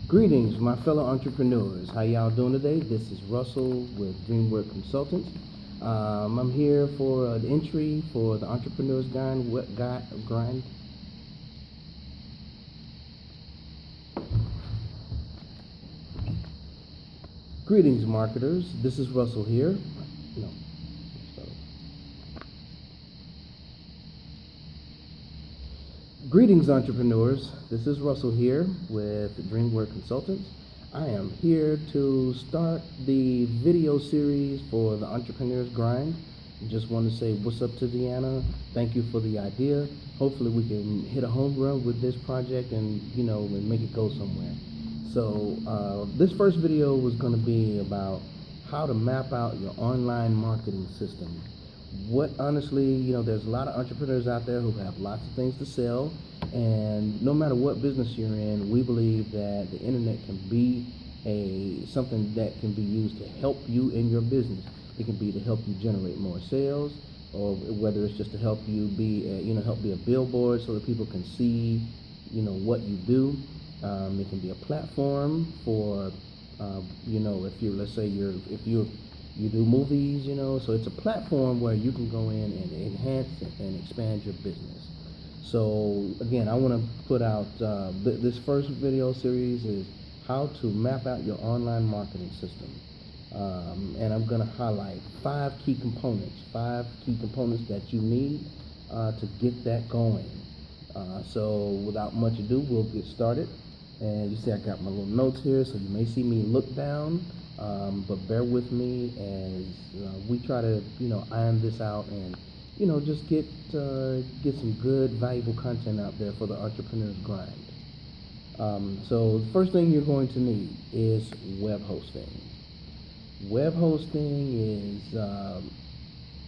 Greetings, my fellow entrepreneurs. How y'all doing today? This is Russell with DreamWork Consultants. I'm here for an entry for the Entrepreneur's Grind. Greetings, marketers. This is Russell here. No. Sorry. Greetings, entrepreneurs. This is Russell here with DreamWork Consultants. I am here to start the video series for the Entrepreneur's Grind. Just want to say what's up to Deanna. Thank you for the idea. Hopefully we can hit a home run with this project and make it go somewhere. So this first video was going to be about how to map out your online marketing system. Honestly, there's a lot of entrepreneurs out there who have lots of things to sell, and no matter what business you're in, we believe that the internet can be something that can be used to help you in your business. It can be to help you generate more sales, or whether it's just to help you be a billboard so that people can see what you do. It can be a platform for if you do movies, so it's a platform where you can go in and enhance and expand your business. So again, I want to put out this first video series is how to map out your online marketing system. And I'm going to highlight five key components that you need to get that going. So without much ado, we'll get started. And you see I got my little notes here, so you may see me look down, but bear with me as we try to iron this out and just get some good valuable content out there for the Entrepreneur's Grind. So the first thing you're going to need is web hosting. Web hosting is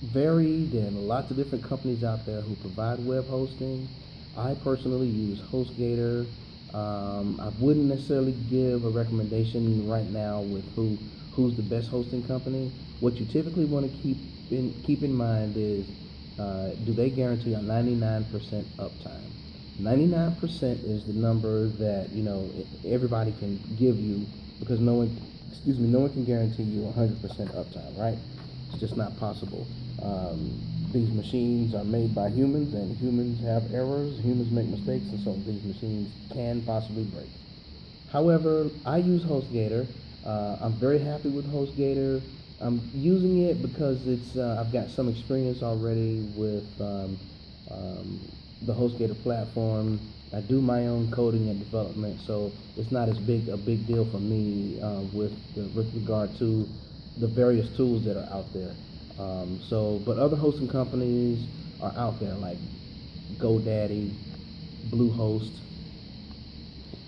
varied, and lots of different companies out there who provide web hosting. I personally use HostGator. I wouldn't necessarily give a recommendation right now with who's the best hosting company. What you typically want to keep in mind is do they guarantee a 99% uptime? 99% is the number that everybody can give you, because no one can guarantee you 100% uptime, right? It's just not possible. These machines are made by humans, and humans have errors, humans make mistakes, and so these machines can possibly break. However, I use HostGator. I'm very happy with HostGator. I'm using it because I've got some experience already with the HostGator platform. I do my own coding and development, so it's not as big a big deal for me with regard to the various tools that are out there. But other hosting companies are out there like GoDaddy, Bluehost.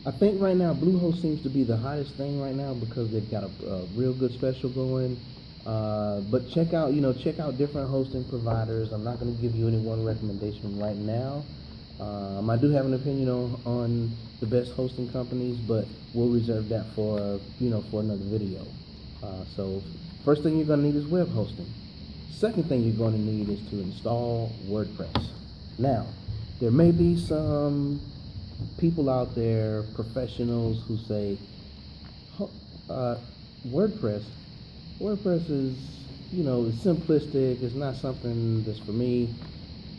I think right now Bluehost seems to be the hottest thing right now because they've got a real good special going. But check out different hosting providers. I'm not going to give you any one recommendation right now. I do have an opinion on the best hosting companies, but we'll reserve that for another video. So first thing you're going to need is web hosting. Second thing you're going to need is to install WordPress. Now, there may be some people out there, professionals, who say, WordPress is, it's simplistic, it's not something that's for me.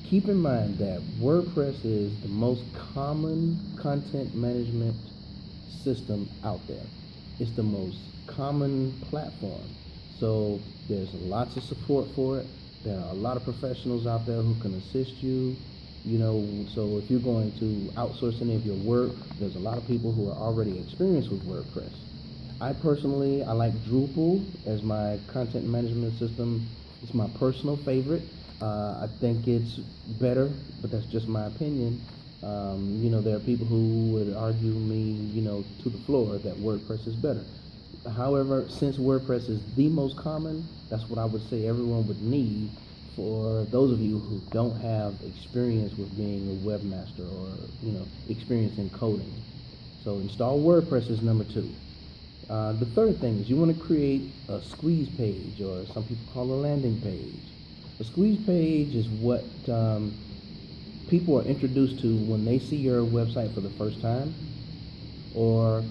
Keep in mind that WordPress is the most common content management system out there. It's the most common platform. So there's lots of support for it. There are a lot of professionals out there who can assist you. So if you're going to outsource any of your work, there's a lot of people who are already experienced with WordPress. I like Drupal as my content management system. It's my personal favorite. I think it's better, but that's just my opinion. There are people who would argue me, to the floor that WordPress is better. However, since WordPress is the most common, that's what I would say everyone would need for those of you who don't have experience with being a webmaster or, experience in coding. So install WordPress is number 2. The third thing is you want to create a squeeze page, or some people call a landing page. A squeeze page is what people are introduced to when they see your website for the first time, or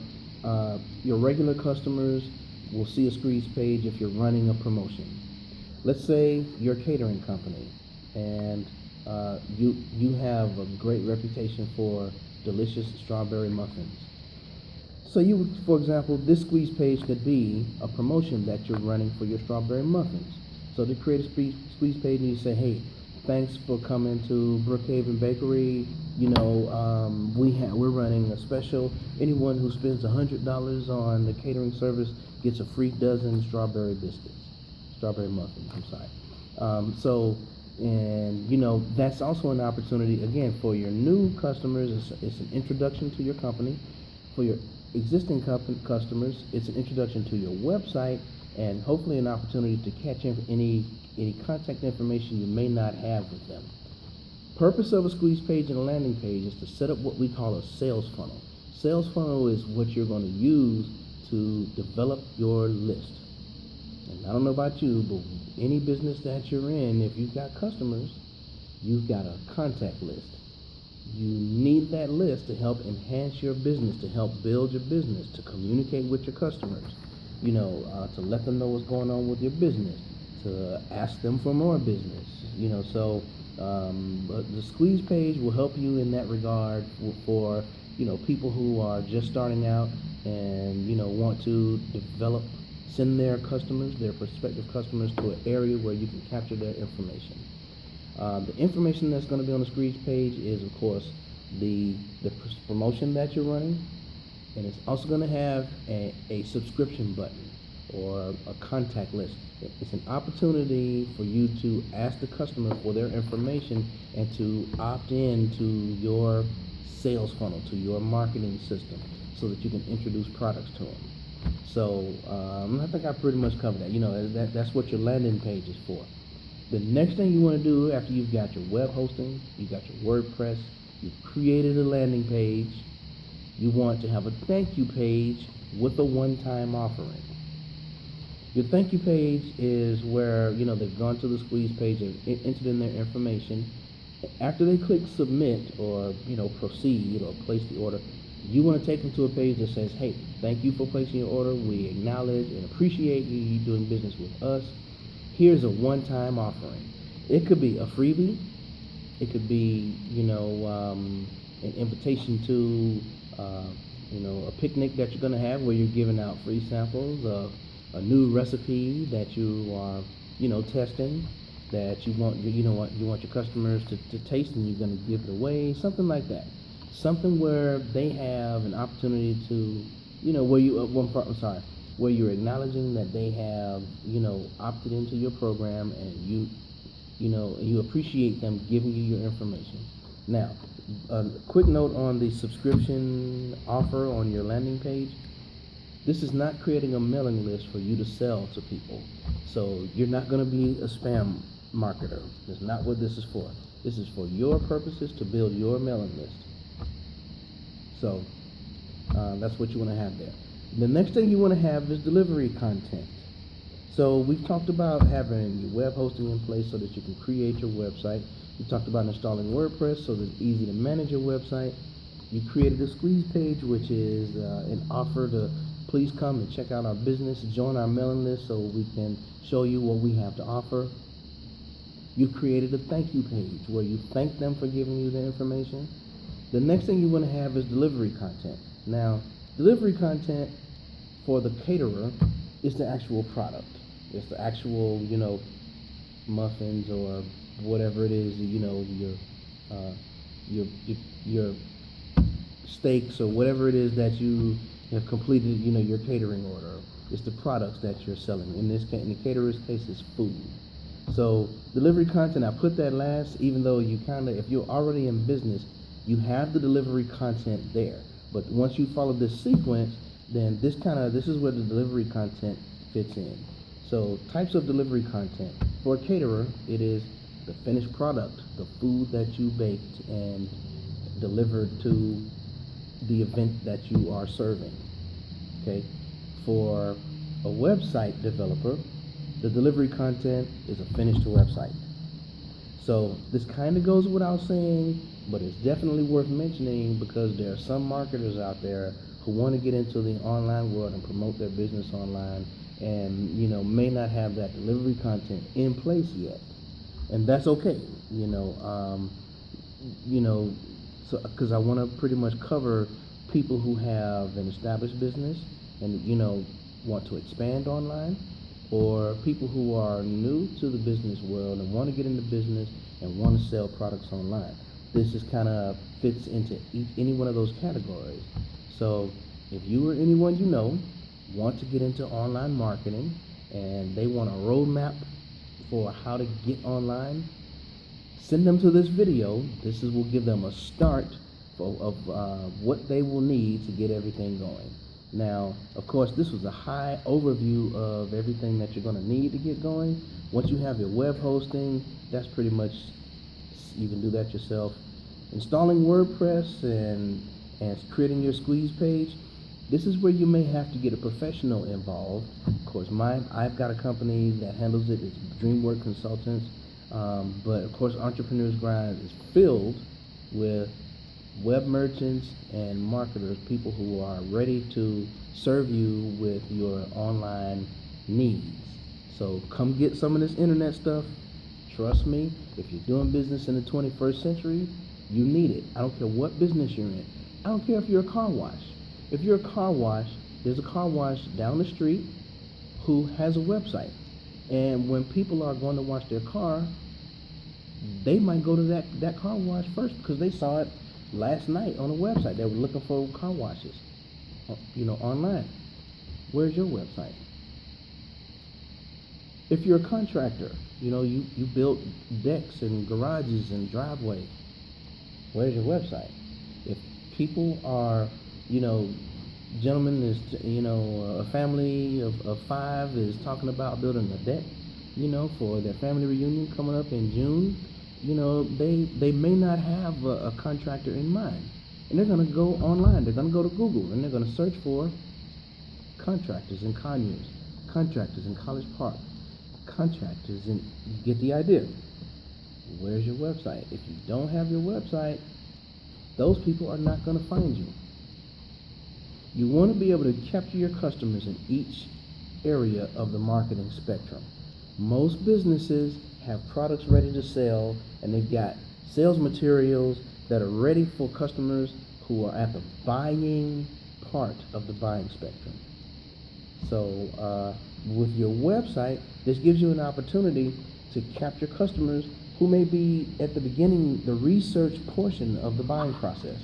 Your regular customers will see a squeeze page if you're running a promotion. Let's say you're a catering company and you have a great reputation for delicious strawberry muffins. So you would, for example, this squeeze page could be a promotion that you're running for your strawberry muffins. So to create a squeeze page, you say, hey, thanks for coming to Brookhaven Bakery. We're running a special. Anyone who spends $100 on the catering service gets a free dozen strawberry muffins. I'm sorry. That's also an opportunity again for your new customers. It's an introduction to your company. For your existing customers, it's an introduction to your website and hopefully an opportunity to catch any contact information you may not have with them. Purpose of a squeeze page and a landing page is to set up what we call a sales funnel. Sales funnel is what you're going to use to develop your list. And I don't know about you, but any business that you're in, if you've got customers, you've got a contact list. You need that list to help enhance your business, to help build your business, to communicate with your customers, to let them know what's going on with your business, to ask them for more business, but the squeeze page will help you in that regard for people who are just starting out and, want to send their prospective customers to an area where you can capture their information. The information that's going to be on the squeeze page is, of course, the promotion that you're running, and it's also going to have a subscription button or a contact list. It's an opportunity for you to ask the customer for their information and to opt in to your sales funnel, to your marketing system, so that you can introduce products to them. So I think I pretty much covered that. That's what your landing page is for. The next thing you want to do after you've got your web hosting, you've got your WordPress, you've created a landing page, you want to have a thank you page with a one-time offering. Your thank you page is where, they've gone to the squeeze page, they've entered in their information. After they click submit or, proceed or place the order, you want to take them to a page that says, hey, thank you for placing your order. We acknowledge and appreciate you doing business with us. Here's a one-time offering. It could be a freebie. It could be, an invitation to, a picnic that you're going to have where you're giving out free samples of a new recipe that you are, testing, that you want your customers to taste, and you're going to give it away, something like that. Something where they have an opportunity to, where you're acknowledging that they have, opted into your program, and you appreciate them giving you your information. Now, a quick note on the subscription offer on your landing page. This is not creating a mailing list for you to sell to people. So you're not going to be a spam marketer. That's not what this is for. This is for your purposes to build your mailing list. So that's what you want to have there. The next thing you want to have is delivery content. So we've talked about having your web hosting in place so that you can create your website. We talked about installing WordPress so that it's easy to manage your website. You created a squeeze page, which is an offer to please come and check out our business, join our mailing list so we can show you what we have to offer. You created a thank you page where you thank them for giving you the information. The next thing you want to have is delivery content. Now, delivery content for the caterer is the actual product. It's the actual, muffins or whatever it is, your steaks or whatever it is that you have completed, your catering order. It's the products that you're selling. In this case, in the caterer's case, it's food. So delivery content, I put that last, even though if you're already in business, you have the delivery content there. But once you follow this sequence, then this is where the delivery content fits in. So types of delivery content. For a caterer, it is the finished product, the food that you baked and delivered to the event that you are serving. Okay. For a website developer, the delivery content is a finished website. So this kind of goes without saying, but it's definitely worth mentioning because there are some marketers out there who want to get into the online world and promote their business online, and may not have that delivery content in place yet, and that's okay. You know, so because I want to pretty much cover people who have an established business and want to expand online, or people who are new to the business world and want to get into business and want to sell products online. This is kind of fits into any one of those categories. So if you or anyone want to get into online marketing and they want a roadmap for how to get online, send them to this video. Will give them a start of what they will need to get everything going. Now, of course, this was a high overview of everything that you're going to need to get going. Once you have your web hosting, that's pretty much, you can do that yourself. Installing WordPress and creating your squeeze page, this is where you may have to get a professional involved. Of course, I've got a company that handles it. It's DreamWork Consultants. But of course, Entrepreneur's Grind is filled with web merchants and marketers, people who are ready to serve you with your online needs. So come get some of this internet stuff. Trust me, if you're doing business in the 21st century, you need it. I don't care what business you're in. I don't care if you're a car wash. If you're a car wash, there's a car wash down the street who has a website. And when people are going to wash their car, they might go to that car wash first because they saw it last night on a website. They were looking for car washes, online. Where's your website? If you're a contractor, you build decks and garages and driveways, where's your website? If people are, gentlemen is, a family of 5 is talking about building a deck, for their family reunion coming up in June, they may not have a contractor in mind. And they're going to go online. They're going to go to Google, and they're going to search for contractors in Conyers, contractors in College Park, contractors in, you get the idea. Where's your website? If you don't have your website, those people are not going to find you. You want to be able to capture your customers in each area of the marketing spectrum. Most businesses have products ready to sell, and they've got sales materials that are ready for customers who are at the buying part of the buying spectrum. So with your website, this gives you an opportunity to capture customers who may be at the beginning, the research portion of the buying process.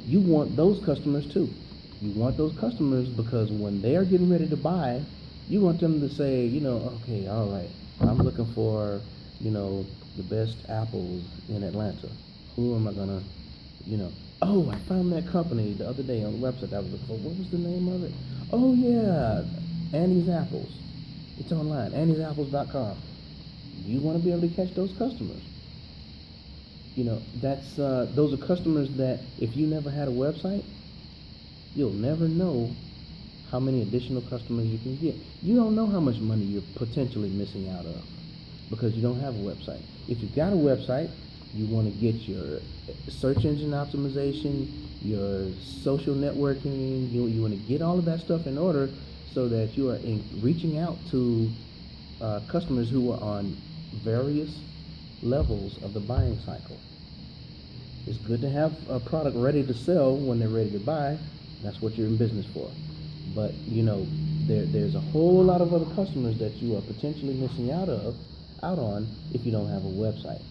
You want those customers too. You want those customers because when they are getting ready to buy, you want them to say, okay, all right, I'm looking for, the best apples in Atlanta. Who am I gonna, oh, I found that company the other day on the website I was looking for. What was the name of it? Oh yeah, Annie's Apples. It's online, anniesapples.com. You want to be able to catch those customers. Those are customers that if you never had a website, you'll never know how many additional customers you can get. You don't know how much money you're potentially missing out of because you don't have a website. If you've got a website, you want to get your search engine optimization, your social networking, you want to get all of that stuff in order so that you are reaching out to customers who are on various levels of the buying cycle. It's good to have a product ready to sell when they're ready to buy. That's what you're in business for. But there's a whole lot of other customers that you are potentially missing out on if you don't have a website.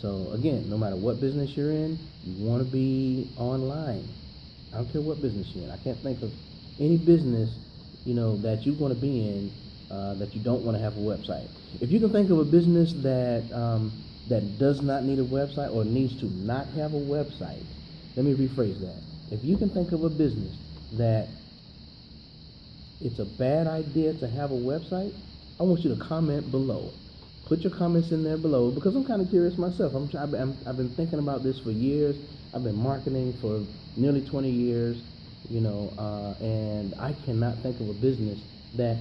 So again, no matter what business you're in, you want to be online. I don't care what business you're in. I can't think of any business that you want to be in that you don't want to have a website. If you can think of a business that does not need a website or needs to not have a website, let me rephrase that. If you can think of a business that it's a bad idea to have a website, I want you to comment below. Put your comments in there below because I'm kind of curious myself. I've been thinking about this for years. I've been marketing for nearly 20 years, and I cannot think of a business that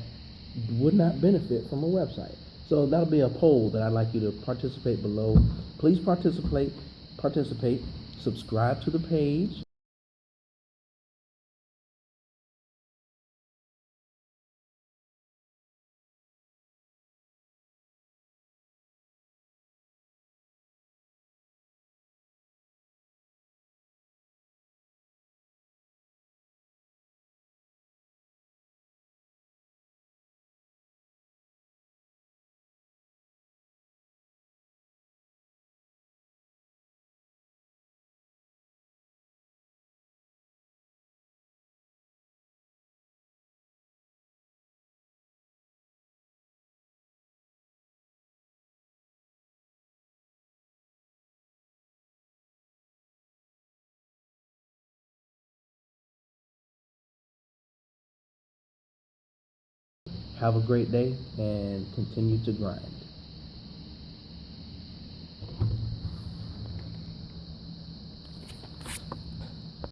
would not benefit from a website. So that'll be a poll that I'd like you to participate below. Please participate, subscribe to the page. Have a great day and continue to grind.